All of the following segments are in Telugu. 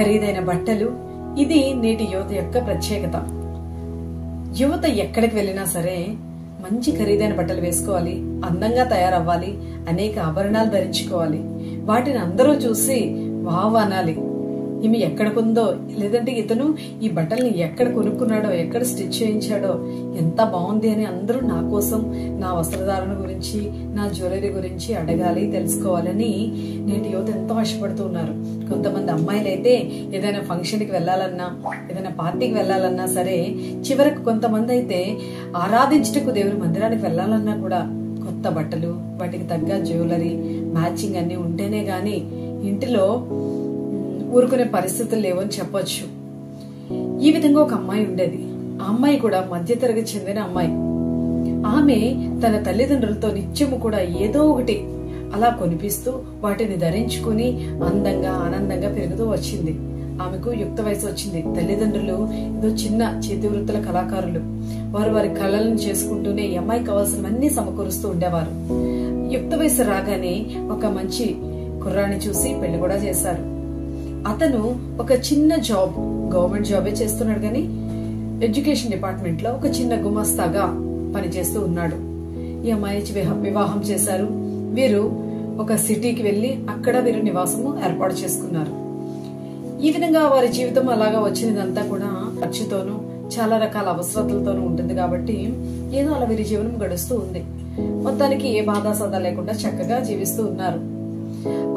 ఖరీదైన బట్టలు. ఇది నేటి యువత యొక్క ప్రత్యేకత. యువత ఎక్కడికి వెళ్ళినా సరే మంచి ఖరీదైన బట్టలు వేసుకోవాలి, అందంగా తయారవ్వాలి, అనేక ఆభరణాలు ధరించుకోవాలి. వాటిని అందరూ చూసి వావ్ అనాలి. ఈమె ఎక్కడికుందో, లేదంటే ఇతను ఈ బట్టల్ని ఎక్కడ కొనుక్కున్నాడో, ఎక్కడ స్టిచ్ చేయించాడో, ఎంత బాగుంది అని అందరూ నా కోసం, నా వస్త్రధారణ గురించి, నా జ్యువెలరీ గురించి అడగాలి, తెలుసుకోవాలని నేటి యువత ఎంతో ఆశపడుతూ ఉన్నారు. కొంతమంది అమ్మాయిలు అయితే ఏదైనా ఫంక్షన్కి వెళ్లాలన్నా, ఏదైనా పార్టీకి వెళ్లాలన్నా సరే, చివరకు కొంతమంది అయితే ఆరాధించుటకు దేవుని మందిరానికి వెళ్లాలన్నా కూడా కొత్త బట్టలు, వాటికి తగ్గ జ్యువెలరీ, మ్యాచింగ్ అన్ని ఉంటేనే గాని ఇంటిలో ఊరుకునే పరిస్థితులు లేవని చెప్పొచ్చు. ఈ విధంగా ఒక అమ్మాయి ఉండేది. ఆ అమ్మాయి కూడా మధ్యతరగతి చెందిన అమ్మాయి. ఆమె తన తల్లిదండ్రులతో నిత్యము కూడా ఏదో ఒకటి అలా కొనిపిస్తూ వాటిని ధరించుకుని అందంగా ఆనందంగా పెరుగుతూ వచ్చింది. ఆమెకు యుక్త వయసు వచ్చింది. తల్లిదండ్రులు ఏదో చిన్న చేతి వృత్తుల కళాకారులు. వారు వారి కళలను చేసుకుంటూనే ఈ అమ్మాయికి కావాల్సినవన్నీ సమకూరుస్తూ ఉండేవారు. యుక్త వయసు రాగానే ఒక మంచి కుర్రాన్ని చూసి పెళ్లి కూడా చేశారు. అతను ఒక చిన్న జాబ్, గవర్నమెంట్ జాబే చేస్తున్నాడు కానీ ఎడ్యుకేషన్ డిపార్ట్మెంట్ లో ఒక చిన్న గుమస్తాగా పనిచేస్తూ ఉన్నాడు. ఈ అమ్మాయి వివాహం చేశారు. వీరు ఒక సిటీకి వెళ్లి అక్కడ వీరు నివాసము ఏర్పాటు చేసుకున్నారు. ఈ విధంగా వారి జీవితం అలాగా వచ్చినదంతా కూడా ఖర్చుతోనూ చాలా రకాల అవసరాలతోనూ ఉంటుంది కాబట్టి ఏదో అలా వీరి జీవనం గడుస్తూ ఉంది. మొత్తానికి ఏ బాధా సదా లేకుండా చక్కగా జీవిస్తూ ఉన్నారు.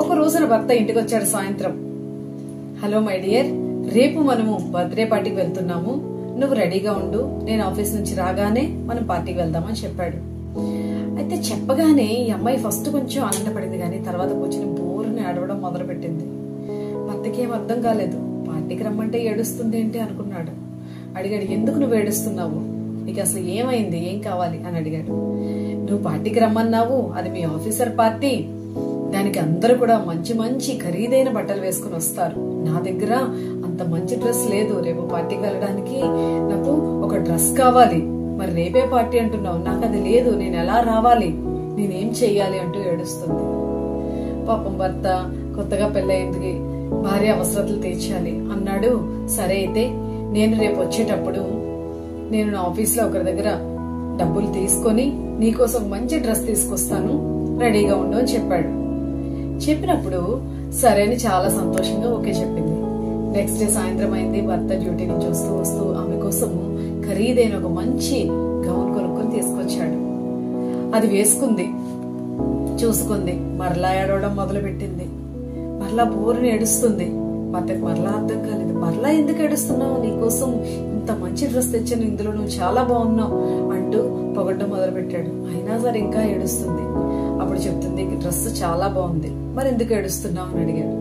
ఒక రోజున భర్త ఇంటికి వచ్చాడు సాయంత్రం. హలో మై డియర్, రేపు మనము బర్త్డే పార్టీకి వెళ్తున్నాము, నువ్వు రెడీగా ఉండు, నేను ఆఫీస్ నుంచి రాగానే మనం పార్టీకి వెళ్దామని చెప్పాడు. అయితే చెప్పగానే ఈ అమ్మాయి ఫస్ట్ కొంచెం ఆనందపడింది, కానీ తర్వాత కూర్చొని బోరుని ఏడవడం మొదలు పెట్టింది. భర్తకి ఏం అర్థం కాలేదు. పార్టీకి రమ్మంటే ఏడుస్తుంది ఏంటి అనుకున్నాడు. అడిగాడు, ఎందుకు నువ్వు ఏడుస్తున్నావు, నీకు అసలు ఏమైంది, ఏం కావాలి అని అడిగాడు. నువ్వు పార్టీకి రమ్మన్నావు, అది మీ ఆఫీసర్ పార్టీ, దానికి అందరూ కూడా మంచి మంచి ఖరీదైన బట్టలు వేసుకుని వస్తారు. నా దగ్గర అంత మంచి డ్రెస్ లేదు, రేపు పార్టీకి వెళ్ళడానికి నాకు ఒక డ్రెస్ కావాలి, మరి రేపే పార్టీ అంటున్నావు, నాకు అది లేదు, నేను ఎలా రావాలి, నేనేం చెయ్యాలి అంటూ ఏడుస్తుంది. పాపం భర్త కొత్తగా పెళ్ళయింది, భార్య అవసరతలు తీర్చాలి అన్నాడు. సరే అయితే నేను రేపు వచ్చేటప్పుడు నేను నా ఆఫీస్ లో ఒకరి దగ్గర డబ్బులు తీసుకొని నీకోసం మంచి డ్రెస్ తీసుకొస్తాను, రెడీగా ఉండు అని చెప్పాడు. చెప్పినప్పుడు సరే అని చాలా సంతోషంగా ఓకే చెప్పింది. నెక్స్ట్ డే సాయంత్రం అయింది. భర్త డ్యూటీ నుంచి వస్తూ ఆమె కోసం ఖరీదైన ఒక మంచి గౌన్ కొనుక్కొని తీసుకొచ్చాడు. అది వేసుకుంది, చూసుకుంది, మరలా ఏడవడం మొదలు పెట్టింది. మరలా బోరుని ఏడుస్తుంది. భర్తకు మరలా అర్థం కాలేదు. మరలా ఎందుకు ఏడుస్తున్నావు, నీకోసం ఇంత మంచి డ్రెస్ తెచ్చాను, ఇందులో నువ్వు చాలా బాగున్నావు అంటూ పొగడ్డం మొదలు పెట్టాడు. అయినా సరే ఇంకా ఏడుస్తుంది. అప్పుడు చెప్తుంది, డ్రెస్ చాలా బాగుంది, మరి ఎందుకు ఏడుస్తున్నావు అని అడిగాడు.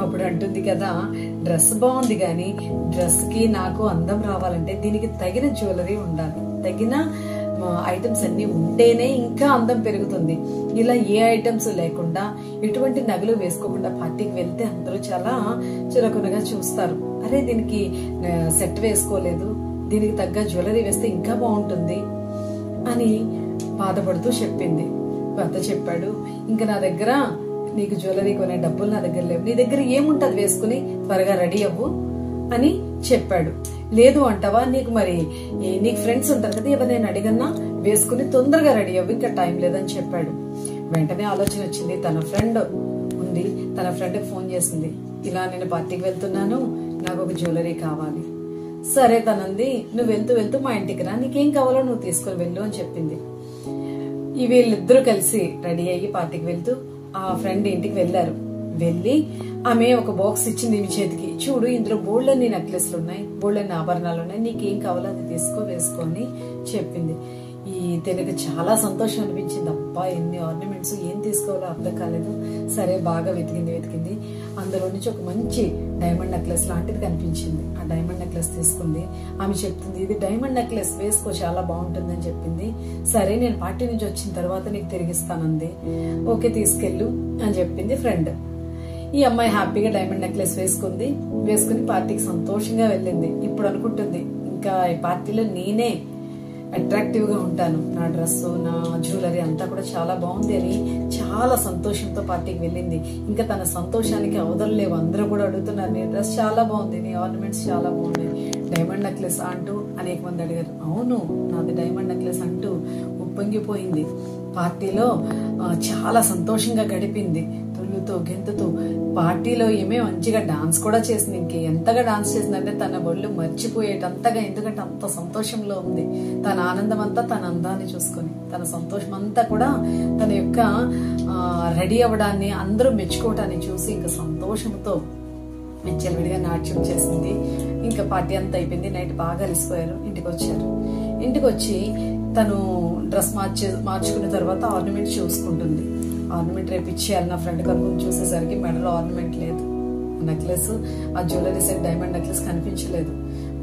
అప్పుడు అంటుంది కదా, డ్రెస్ బాగుంది కానీ డ్రెస్ కి నాకు అందం రావాలంటే దీనికి తగిన జ్యువెలరీ ఉండాలి, తగిన ఐటమ్స్ అన్ని ఉంటేనే ఇంకా అందం పెరుగుతుంది. ఇలా ఏ ఐటమ్స్ లేకుండా ఎటువంటి నగలు వేసుకోకుండా పార్టీకి వెళ్తే అందరూ చాలా చులకనగా చూస్తారు. అరే దీనికి సెట్ వేసుకోలేదు, దీనికి తగ్గ జ్యువెలరీ వేస్తే ఇంకా బాగుంటుంది అని బాధపడుతూ చెప్పింది. భర్త చెప్పాడు, ఇంకా నా దగ్గర నీకు జ్యువెలరీ కొనే డబ్బులు నా దగ్గర లేవు, నీ దగ్గర ఏముంటది వేసుకుని త్వరగా రెడీ అవ్వు అని చెప్పాడు. లేదు అంటావా, నీకు మరి నీకు ఫ్రెండ్స్ ఉంటారు కదా, ఎవరినైనా అడిగన్నా వేసుకుని తొందరగా రెడీ అవ్వు, ఇంకా టైం లేదని చెప్పాడు. వెంటనే ఆలోచన వచ్చింది. తన ఫ్రెండ్ ఉంది, తన ఫ్రెండ్ కి ఫోన్ చేసింది. ఇలా నేను పార్టీకి వెళ్తున్నాను, నాకు ఒక జ్యువెలరీ కావాలి. సరే తనంది, నువ్వు వెళ్తూ వెళ్తూ మా ఇంటికి రా, నీకేం కావాలో నువ్వు తీసుకొని వెళ్ళు అని చెప్పింది. ఈ వీళ్ళిద్దరూ కలిసి రెడీ అయ్యి పార్టీకి వెళ్తూ ఆ ఫ్రెండ్ ఇంటికి వెళ్లారు. వెళ్లి ఆమె ఒక బాక్స్ ఇచ్చింది మీ చేతికి, చూడు ఇందులో బోల్డన్ని నెక్లెస్లు ఉన్నాయి, బోల్డన్ని ఆభరణాలు ఉన్నాయి, నీకేం కావాలో అది వేసుకో అని చెప్పింది. ఈ తెలుగు చాలా సంతోషం అనిపించింది. అబ్బా ఎన్ని ఆర్నమెంట్స్, ఏం తీసుకోవాలో అర్థం కాలేదు. సరే బాగా వెతికింది. అందులో నుంచి ఒక మంచి డైమండ్ నెక్లెస్ లాంటిది కనిపించింది. ఆ డైమండ్ నెక్లెస్ తీసుకుంది. ఆమె చెప్తుంది, ఇది డైమండ్ నెక్లెస్, వేసుకో చాలా బాగుంటుంది అని చెప్పింది. సరే నేను పార్టీ నుంచి వచ్చిన తర్వాత నీకు తిరిగిస్తానంది. ఓకే తీసుకెళ్ళు అని చెప్పింది ఫ్రెండ్. ఈ అమ్మాయి హ్యాపీగా డైమండ్ నెక్లెస్ వేసుకుని పార్టీకి సంతోషంగా వెళ్ళింది. ఇప్పుడు అనుకుంటుంది, ఇంకా ఈ పార్టీలో నేనే అట్రాక్టివ్ గా ఉంటాను. నా డ్రెస్, నా జ్యువెలరీ అంతా కూడా చాలా బాగుంది అని చాలా సంతోషంతో పార్టీకి వెళ్ళింది. ఇంకా తన సంతోషానికి అవదలలేవు. అందరూ కూడా అడుగుతున్నారు, నీ డ్రెస్ చాలా బాగుంది, నీ ఆర్నమెంట్స్ చాలా బాగున్నాయి, డైమండ్ నెక్లెస్ అంటూ అనేక మంది అడిగారు. అవును, నాది డైమండ్ నెక్లెస్ అంటూ ఉప్పొంగిపోయింది. పార్టీలో చాలా సంతోషంగా గడిపింది. తుళ్ళుతో గెంతుతూ పార్టీలో ఏమే మంచిగా డాన్స్ కూడా చేసింది. ఇంకే ఎంతగా డాన్స్ చేసిందంటే తన ఒళ్ళు మర్చిపోయేటంతగా, ఎందుకంటే అంత సంతోషంలో ఉంది. తన ఆనందం అంతా తన అందాన్ని చూసుకొని, తన సంతోషం అంతా కూడా తన యొక్క రెడీ అవ్వడాన్ని, అందరూ మెచ్చుకోవటాన్ని చూసి ఇంకా సంతోషంతో విడిగా నాట్యం చేసింది. ఇంకా పార్టీ అంతా అయిపోయింది. నైట్ బాగా అలిసిపోయారు. ఇంటికి వచ్చారు. ఇంటికి వచ్చి తను డ్రెస్ మార్చుకున్న తర్వాత ఆర్నమెంట్ చూసుకుంటుంది. ఆర్నమెంట్ రేపు ఇచ్చేయాలి నా ఫ్రెండ్ కనుక్కొని చూసేసరికి మెడలో ఆర్నమెంట్ లేదు. నెక్లెస్, ఆ జ్యువెలరీ సెట్ డైమండ్ నెక్లెస్ కనిపించలేదు.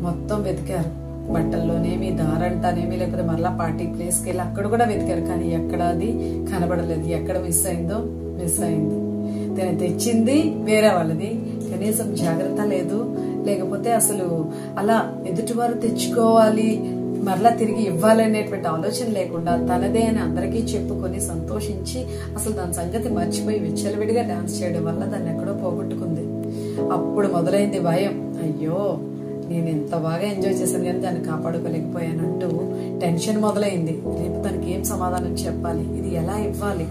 మొత్తం వెతికారు. బట్టల్లోనేమి, దారంటానేమి, లేకపోతే మరలా పార్టీ ప్లేస్కి వెళ్ళి అక్కడ కూడా వెతికారు. కానీ ఎక్కడ అది కనబడలేదు. ఎక్కడ మిస్ అయిందో మిస్ అయింది. తను తెచ్చింది వేరే వాళ్ళది, కనీసం జాగ్రత్త లేదు. లేకపోతే అసలు అలా ఎదుటివారు తెచ్చుకోవాలి, మరలా తిరిగి ఇవ్వాలనేటువంటి ఆలోచన లేకుండా తనదే అని అందరికీ చెప్పుకొని సంతోషించి అసలు దాని సంగతి మర్చిపోయి విచ్చలవిడిగా డాన్స్ చేయడం వల్ల దాన్ని ఎక్కడో పోగొట్టుకుంది. అప్పుడు మొదలైంది భయం. అయ్యో, నేను ఎంత బాగా ఎంజాయ్ చేశాను కానీ దాన్ని కాపాడుకోలేకపోయానంటూ టెన్షన్ మొదలైంది. రేపు తనకి ఏం సమాధానం చెప్పాలి, ఇది ఎలా ఇవ్వాలి,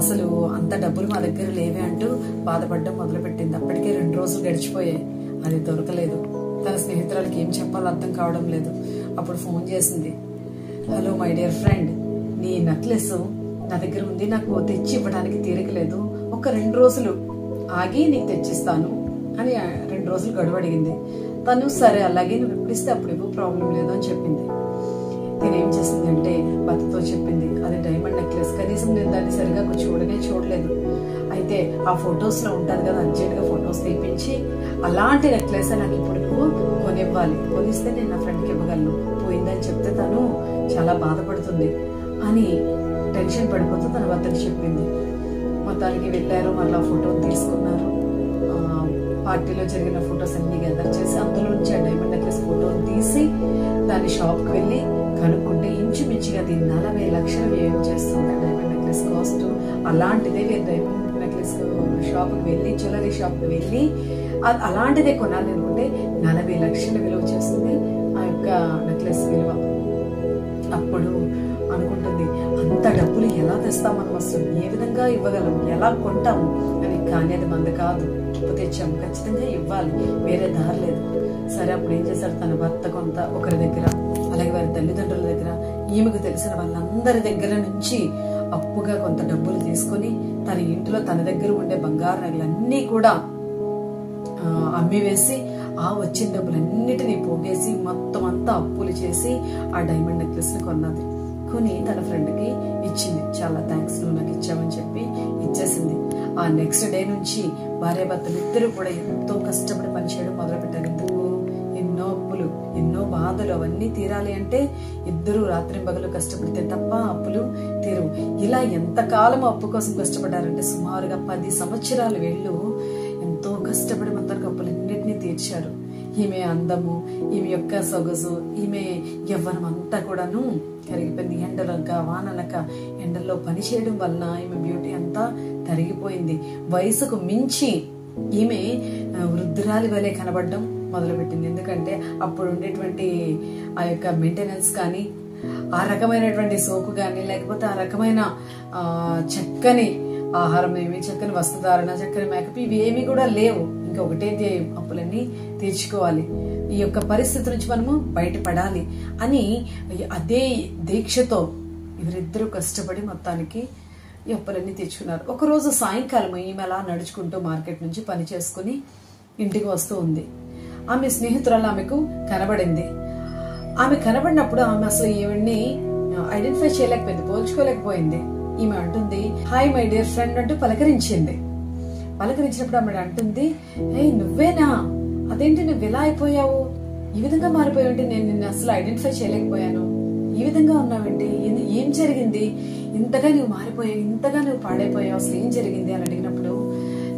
అసలు అంత డబ్బులు మా దగ్గర లేవే అంటూ బాధపడడం మొదలుపెట్టింది. అప్పటికే 2 రోజులు గడిచిపోయాయి. అది దొరకలేదు. తన స్నేహితురాలకి ఏం చెప్పాలో అర్థం కావడం లేదు. అప్పుడు ఫోన్ చేసింది. హలో మై డియర్ ఫ్రెండ్, నీ నెక్లెస్ నా దగ్గర ఉంది, నాకు తెచ్చి ఇవ్వడానికి తీరికలేదు. ఒక 2 రోజులు ఆగి నీకు తెచ్చిస్తాను అని 2 రోజులు గడువు అడిగింది. తను సరే అలాగే, నువ్వు ఎప్పుడు ఇస్తే అప్పుడు ఇవ్వు, ప్రాబ్లం లేదు అని చెప్పింది. నేను ఏం చేసిందంటే భర్తతో చెప్పింది, అది డైమండ్ నెక్లెస్, కనీసం నేను దాన్ని సరిగా చూడలేదు. అయితే ఆ ఫొటోస్ లో ఉంటాను కదా, అర్జెంట్ గా ఫొటోస్ తీపించి అలాంటి నెక్లెస్ నాకు ఇప్పుడు నువ్వు కొనివ్వాలి, కొనిస్తే నేను నా ఫ్రెండ్కి ఇవ్వగలను. పోయిందని చెప్తే తను చాలా బాధపడుతుంది అని టెన్షన్ పడిపోతూ తన భర్తకి చెప్పింది. మొత్తానికి వెళ్ళారు. మళ్ళీ ఫోటో తీసుకున్నారు. పార్టీలో జరిగిన ఫొటోస్ అన్ని గ్యాదర్ చేసి అందులో నుంచి ఆ డైమండ్ నెక్లెస్ ఫోటో తీసి దాని షాప్కి వెళ్ళి కనుక్కుంటే ఇంచుమించుగా అది 40 లక్షలు వ్యయం చేస్తుంది డైమండ్ నెక్లెస్ కాస్ట్. అలాంటిదే డైమండ్ నెక్లెస్ షాప్కి వెళ్ళి, జ్యువెలరీ షాప్కి వెళ్ళి అలాంటిదే కొనాలి అనుకుంటే 40 లక్షలు విలువ చేస్తుంది ఆ యొక్క నెక్లెస్ విలువ. అప్పుడు అనుకుంటుంది, అంత డబ్బులు ఎలా తెస్తాం మనం, అసలు ఏ విధంగా ఇవ్వగలం, ఎలా కొంటాము అని. కానీ అది మంది కాదు, తెచ్చాము, ఖచ్చితంగా ఇవ్వాలి, వేరే దారి లేదు. సరే, అప్పుడు ఏం చేశారు, తన భర్త కొంత ఒకరి దగ్గర, అలాగే వారి తల్లిదండ్రుల దగ్గర, ఈమెకు తెలిసిన వాళ్ళందరి దగ్గర నుంచి అప్పుగా కొంత డబ్బులు తీసుకొని తన ఇంట్లో తన దగ్గర ఉండే బంగారు నగలన్నీ కూడా అమ్మివేసి ఆ వచ్చిన డబ్బులన్నిటినీ పోగేసి మొత్తం అంతా అప్పులు చేసి ఆ డైమండ్ నెక్లెస్ ని కొన్నది. కొని తన ఫ్రెండ్ కి ఇచ్చింది. చాలా థ్యాంక్స్, నువ్వు నాకు ఇచ్చావని చెప్పి ఇచ్చేసింది. ఆ నెక్స్ట్ డే నుంచి భార్యాభర్తలు ఇద్దరు కూడా ఎంతో కష్టపడి పనిచేయడం మొదలుపెట్టారు. ఎందుకు, ఎన్నో అప్పులు, ఎన్నో బాధలు, అవన్నీ తీరాలి అంటే ఇద్దరు రాత్రింబగలు కష్టపడితే తప్ప అప్పులు తీరవు. ఇలా ఎంతకాలం అప్పు కోసం కష్టపడ్డారంటే సుమారుగా 10 సంవత్సరాలు వీళ్ళు ఎంతో కష్టపడి మొత్తానికి అప్పులన్నింటినీ తీర్చారు. ఈమె అందము, ఈమె యొక్క సొగసు, ఈమె యవ్వనం అంతా కూడాను కరిగిపోయింది. ఎండలక వానలక ఎండల్లో పని చేయడం వలన ఈమె బ్యూటీ అంతా తరిగిపోయింది. వయసుకు మించి ఈమె వృద్ధురాలి వలె కనబడడం మొదలుపెట్టింది. ఎందుకంటే అప్పుడు ఉండేటువంటి ఆ యొక్క మెయింటెనెన్స్ కానీ, ఆ రకమైనటువంటి సోకు కానీ, లేకపోతే ఆ రకమైన చక్కని ఆహారం ఏమి, చక్కని వస్త్రధారణ, చక్కని మేకప్, ఇవి ఏమి కూడా లేవు. ఇంకా ఒకటే ధ్యేయం, అప్పులన్నీ తీర్చుకోవాలి, ఈ యొక్క పరిస్థితి నుంచి మనము బయటపడాలి అని అదే దీక్షతో వీరిద్దరూ కష్టపడి మొత్తానికి ఈ అప్పులన్నీ తీర్చుకున్నారు. ఒకరోజు సాయంకాలం ఈమె అలా నడుచుకుంటూ మార్కెట్ నుంచి పని చేసుకుని ఇంటికి వస్తూ ఉంది. ఆమె స్నేహితురాలు ఆమెకు కనబడింది. ఆమె కనబడినప్పుడు ఆమె అసలు ఈవిడ్ని ఐడెంటిఫై చేయలేకపోయింది, పోల్చుకోలేకపోయింది. ఈమె అంటుంది, హాయ్ మై డియర్ ఫ్రెండ్ అంటూ పలకరించింది. పలకరించినప్పుడు ఆమె అంటుంది, హే నువ్వేనా, అదేంటి నువ్వు ఇలా అయిపోయావు, ఈ విధంగా మారిపోయావంటే నేను నిన్ను అసలు ఐడెంటిఫై చేయలేకపోయాను, ఈ విధంగా ఉన్నావంటే ఏం జరిగింది, ఇంతగా నువ్వు మారిపోయావు, ఇంతగా నువ్వు పాడైపోయావు, అసలు ఏం జరిగింది అని అడిగినప్పుడు,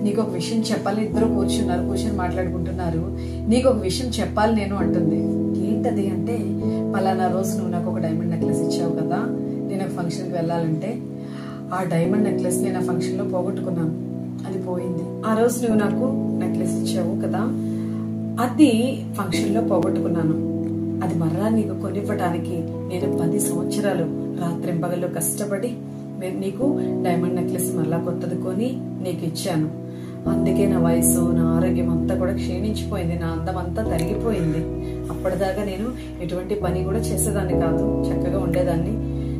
నీకు ఒక విషయం చెప్పాలి, ఇద్దరు కూర్చున్నారు, కూర్చొని మాట్లాడుకుంటున్నారు, నీకు ఒక విషయం చెప్పాలి నేను అంటుంది. ఏంటి ఏంటది అంటే, పలానా రోజు నువ్వు నాకు ఒక డైమండ్ నెక్లెస్ ఇచ్చావు కదా, నేను ఒక ఫంక్షన్కి వెళ్ళాలంటే ఆ డైమండ్ నెక్లెస్ నేను ఆ ఫంక్షన్ లో పోగొట్టుకున్నాను, అది పోయింది. ఆ రోజు నువ్వు నాకు నెక్లెస్ ఇచ్చావు కదా, అది ఫంక్షన్ లో పోగొట్టుకున్నాను, అది మరలా నీకు కొనివ్వడానికి నేను 10 సంవత్సరాలు రాత్రింపగల్లో కష్టపడి నీకు డైమండ్ నెక్లెస్ మరలా కొత్తది కొని నీకు ఇచ్చాను. అందుకే నా వయసు, నా ఆరోగ్యం అంతా కూడా క్షీణించిపోయింది, నా అందం అంతా తరిగిపోయింది. అప్పటిదాకా నేను ఎటువంటి పని కూడా చేసేదాన్ని కాదు, చక్కగా ఉండేదాన్ని,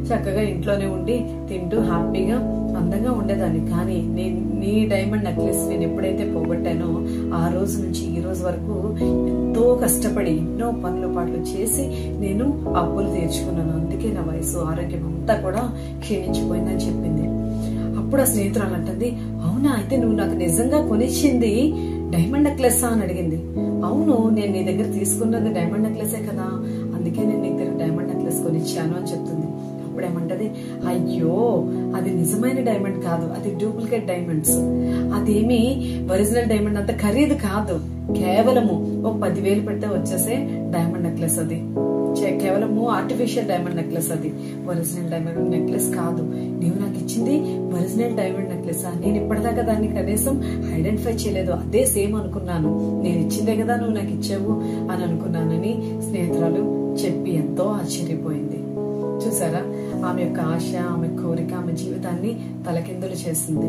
చక్కగా ఇంట్లోనే ఉండి తింటూ హ్యాపీగా అందంగా ఉండేదాన్ని. కానీ నీ డైమండ్ నెక్లెస్ నేను ఎప్పుడైతే పోగొట్టానో ఆ రోజు నుంచి ఈ రోజు వరకు ఎంతో కష్టపడి ఎన్నో పనులు పాటలు చేసి నేను అప్పులు తీర్చుకున్నాను. అందుకే నా వయసు, ఆరోగ్యం అంతా కూడా క్షీణించిపోయిందని చెప్పింది. అప్పుడు ఆ స్నేహితురాలు అంటుంది, అవునా, అయితే నువ్వు నాకు నిజంగా కొనిచ్చింది డైమండ్ నెక్లెస్ అని అడిగింది. అవును, నేను నీ దగ్గర తీసుకున్నది డైమండ్ నెక్లెసే కదా, అందుకే నేను నీ దగ్గర డైమండ్ నెక్లెస్ కొనిచ్చాను అని చెప్తుంది. అప్పుడేమంటది, అయ్యో అది నిజమైన డైమండ్ కాదు, అది డూప్లికేట్ డైమండ్స్, అదేమి ఒరిజినల్ డైమండ్ అంత ఖరీదు కాదు, కేవలము ఓ 10,000 పెడితే వచ్చేసే డైమండ్ నెక్లెస్, అది కేవలము ఆర్టిఫిషియల్ డైమండ్ నెక్లెస్, అది ఒరిజినల్ డైమండ్ నెక్లెస్ కాదు. నీవు నాకు ఇచ్చింది ఒరిజినల్ డైమండ్ నెక్లెస్, నేను ఇప్పటిదాకా దాన్ని కనీసం ఐడెంటిఫై చేయలేదు, అదే సేమ్ అనుకున్నాను, నేను ఇచ్చిందే కదా నువ్వు నాకు ఇచ్చావు అని అనుకున్నానని స్నేహితురాలు చెప్పి ఎంతో ఆశ్చర్యపోయింది. చూసారా, ఆమె యొక్క ఆశ, ఆమె కోరిక ఆమె జీవితాన్ని తలకిందులు చేసింది.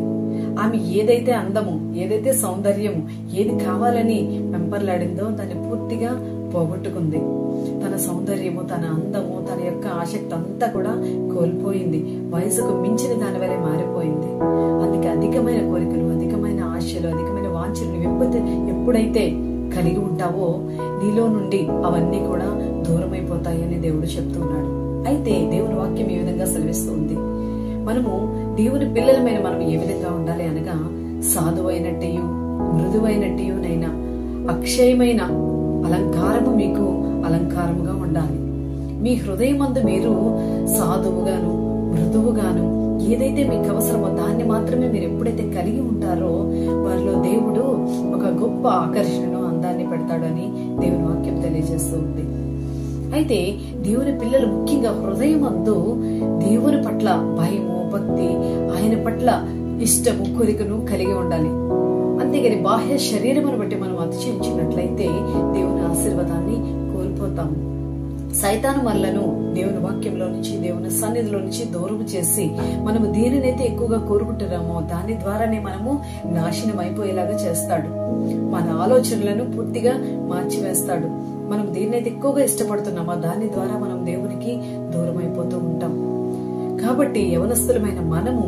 ఆమె ఏదైతే అందము, ఏదైతే సౌందర్యము, ఏది కావాలని వెంపర్లాడిందో దాన్ని పూర్తిగా పోగొట్టుకుంది. తన సౌందర్యము, తన అందము, తన యొక్క ఆసక్తి అంతా కూడా కోల్పోయింది. వయసుకు మించిన దాని వలె మారిపోయింది. అందుకే అధికమైన కోరికలు, అధికమైన ఆశలు, అధికమైన వాంఛలు ఎప్పుడైతే కలిగి ఉంటావో నీలో నుండి అవన్నీ కూడా దూరమైపోతాయని దేవుడు చెప్తున్నాడు. అయితే దేవుని వాక్యం ఏ విధంగా సెలవిస్తుంది, మనము దేవుని పిల్లలమైన మనం ఏ విధంగా ఉండాలి అనగా, సాధువైనట్టు మృదువైనట్టునైనా అక్షయమైన అలంకారము మీకు అలంకారముగా ఉండాలి. మీ హృదయమందు మీరు సాధువుగాను మృదువుగాను ఏదైతే మీకు అవసరమో దాన్ని మాత్రమే మీరు ఎప్పుడైతే కలిగి ఉంటారో వారిలో దేవుడు ఒక గొప్ప ఆకర్షణను, అందాన్ని పెడతాడని దేవుని వాక్యం తెలియజేస్తూ ఉంది. అయితే దేవుని పిల్లలు ముఖ్యంగా హృదయమందు దేవుని పట్ల భయము, భక్తి, ఆయన పట్ల ఇష్టము, కోరికను కలిగి ఉండాలి. అంతేగాని బాహ్య శరీరమును బట్టి మనం అతిశయించినట్లయితే దేవుని ఆశీర్వాదాన్ని కోల్పోతాము. సైతాను మనలను దేవుని వాక్యంలో నుంచి, దేవుని సన్నిధిలో నుంచి దూరం చేసి మనము దేనినైతే ఎక్కువగా కోరుకుంటున్నామో దాని ద్వారానే మనము నాశనం అయిపోయేలాగా చేస్తాడు. మన ఆలోచనలను పూర్తిగా మార్చివేస్తాడు. మనం దేన్నైతే ఎక్కువగా ఇష్టపడుతున్నామో దాని ద్వారా మనం దేవునికి దూరం అయిపోతూ ఉంటాం. కాబట్టి యవనస్తులమైన మనము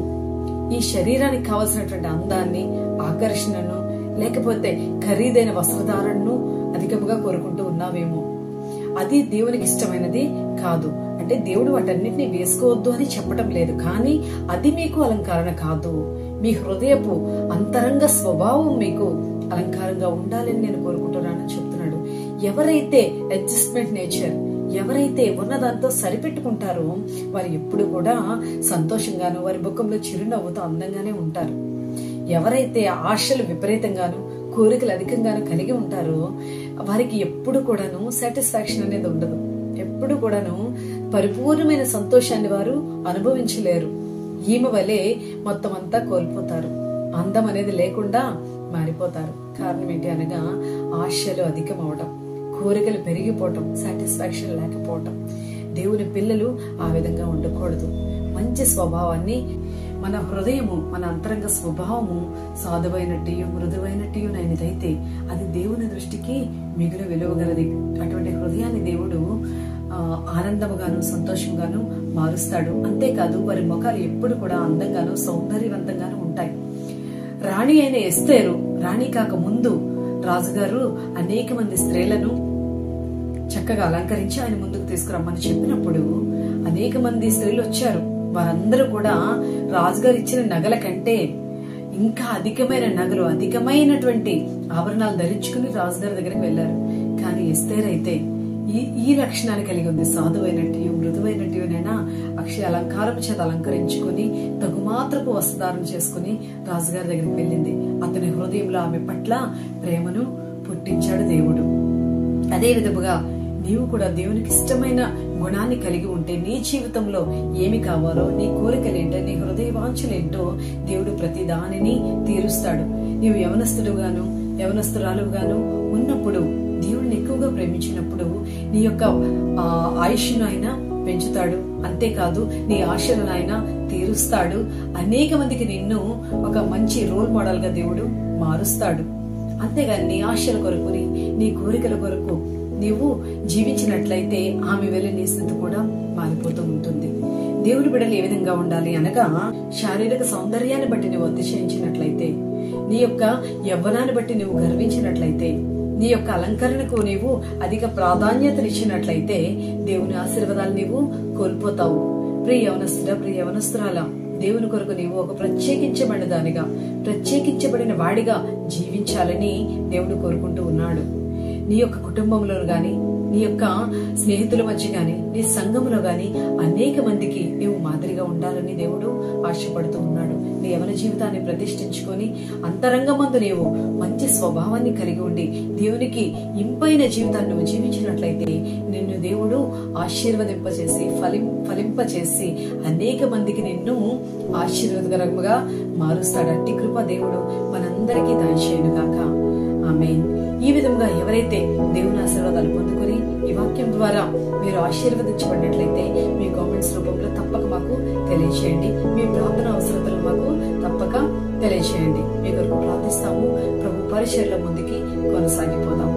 ఈ శరీరానికి కావలసినటువంటి అందాన్ని, ఆకర్షణను, లేకపోతే ఖరీదైన వస్త్రధారణను అధికంగా కోరుకుంటూ ఉన్నావేమో. అది దేవునికి ఇష్టమైనది కాదు. అంటే దేవుడు వాటన్నిటిని వేసుకోవద్దు అని చెప్పడం లేదు, కానీ అది మీకు అలంకరణ కాదు. మీ హృదయపు అంతరంగ స్వభావం మీకు అలంకారంగా ఉండాలని నేను కోరుకుంటున్నానని చెప్తున్నాడు. ఎవరైతే అడ్జస్ట్మెంట్ నేచర్, ఎవరైతే ఉన్నదాంతో సరిపెట్టుకుంటారో వారు ఎప్పుడు కూడా సంతోషంగాను, వారి ముఖంలో చిరునవ్వుతో అందంగానే ఉంటారు. ఎవరైతే ఆశలు విపరీతంగాను, కోరికలు అధికంగాను కలిగి ఉంటారో వారికి ఎప్పుడు కూడాను సాటిస్ఫాక్షన్ అనేది ఉండదు. ఎప్పుడు కూడాను పరిపూర్ణమైన సంతోషాన్ని వారు అనుభవించలేరు. ఈమె వలె మొత్తం అంతా కోల్పోతారు, అందం అనేది లేకుండా మారిపోతారు. కారణం ఏంటి అనగా ఆశలు అధికం అవడం, కోరికలు పెరిగిపోవటం, సాటిస్ఫాక్షన్ లేకపోవటం. దేవుని పిల్లలు ఆ విధంగా ఉండకూడదు. మంచి స్వభావాన్ని, మన హృదయము, మన అంతరంగ స్వభావము సాధువైనట్టు మృదువైనట్టునైనదైతే అది దేవుని దృష్టికి మిగులు విలువగలది. అటువంటి హృదయాన్ని దేవుడు ఆనందముగాను, సంతోషంగాను మారుస్తాడు. అంతేకాదు వారి ముఖాలు ఎప్పుడు కూడా అందంగాను, సౌందర్యవంతంగాను ఉంటాయి. రాణి అయిన ఎస్తేరు, రాణి కాక ముందు రాజుగారు అనేక మంది స్త్రీలను చక్కగా అలంకరించి ఆయన ముందుకు తీసుకురమ్మని చెప్పినప్పుడు అనేక మంది స్త్రీలు వచ్చారు. వారందరూ కూడా రాజుగారు ఇచ్చిన నగల కంటే ఇంకా అధికమైన నగలు, అధికమైనటువంటి ఆభరణాలు ధరించుకుని రాజుగారి దగ్గరికి వెళ్లారు. కానీ ఎస్తేర్ అయితే ఈ లక్షణాన్ని కలిగి ఉంది. సాధువైనట్టు మృదువైనట్టునైనా అక్షయ అలంకారం చేత అలంకరించుకుని తగుమాత్రపు వస్త్రధారణ చేసుకుని రాజుగారి దగ్గరికి వెళ్ళింది. అతని హృదయంలో ఆమె పట్ల ప్రేమను పుట్టించాడు దేవుడు. అదే విధముగా నీవు కూడా దేవునికి ఇష్టమైన గుణాన్ని కలిగి ఉంటే నీ జీవితంలో ఏమి కావాలో, నీ కోరికలేంటో, నీ హృదయ వాంఛలేంటో దేవుడు ప్రతి దానిని తీరుస్తాడు. నీవు యవనస్తుడుగాను యవనస్తురాలుగాను ఉన్నప్పుడు, దేవుడిని ఎక్కువగా ప్రేమించినప్పుడు నీ యొక్క ఆయుష్ను ఆయన పెంచుతాడు. అంతేకాదు నీ ఆశలను ఆయన తీరుస్తాడు. అనేక మందికి నిన్ను ఒక మంచి రోల్ మోడల్ గా దేవుడు మారుస్తాడు. అంతేగాని నీ ఆశల కొరకు, నీ కోరికల కొరకు నీవు జీవించినట్లయితే ఆమె వెళ్ళి నీ స్థితి కూడా మారిపోతూ ఉంటుంది. దేవుని బిడ్డలు ఏ విధంగా ఉండాలి అనగా, శారీరక సౌందర్యాన్ని బట్టి నువ్వు అతిశయించినట్లయితే, నీ యొక్క యవ్వనాన్ని బట్టి నువ్వు గర్వించినట్లయితే, నీ యొక్క అలంకరణకు నీవు అధిక ప్రాధాన్యతనిచ్చినట్లయితే దేవుని ఆశీర్వాదాలు నీవు కోల్పోతావు. ప్రియ యవనస్తుడా, ప్రియ యవనస్తురాలా, దేవుని కొరకు నీవు ఒక ప్రత్యేకించబడిన దానిగా, ప్రత్యేకించబడిన వాడిగా జీవించాలని దేవుడు కోరుకుంటూ ఉన్నాడు. నీ యొక్క కుటుంబంలో గాని, నీ యొక్క స్నేహితుల మధ్య గాని, నీ సంఘములో గాని అనేక మందికి నీవు మాదిరిగా ఉండాలని దేవుడు ఆశపడుతూ ఉన్నాడు. నీ యవన జీవితాన్ని ప్రతిష్ఠించుకొని అంతరంగమందు నీవు మంచి స్వభావాన్ని కలిగి ఉండి దేవునికి ఇంపైన జీవితాన్ని నువ్వు జీవించినట్లయితే నిన్ను దేవుడు ఆశీర్వదింపచేసి ఫలింపచేసి అనేక మందికి నిన్ను ఆశీర్వాదకరంగా మారుస్తాడు. అట్టి కృప దేవుడు మనందరికీ దయచేయును గాక. ఆమేన్. ఈ విధంగా ఎవరైతే దేవుని ఆశీర్వాదాలు పొందుకుని ఈ వాక్యం ద్వారా మీరు ఆశీర్వదించబడినట్లయితే మీ కామెంట్స్ రూపంలో తప్పక మాకు తెలియచేయండి. మీ ప్రార్థన అవసరతలు మాకు తప్పక తెలియచేయండి. మీ కొరకు ప్రార్థిస్తాము. ప్రభు పరిచర్యల ముందుకి కొనసాగిపోదాం.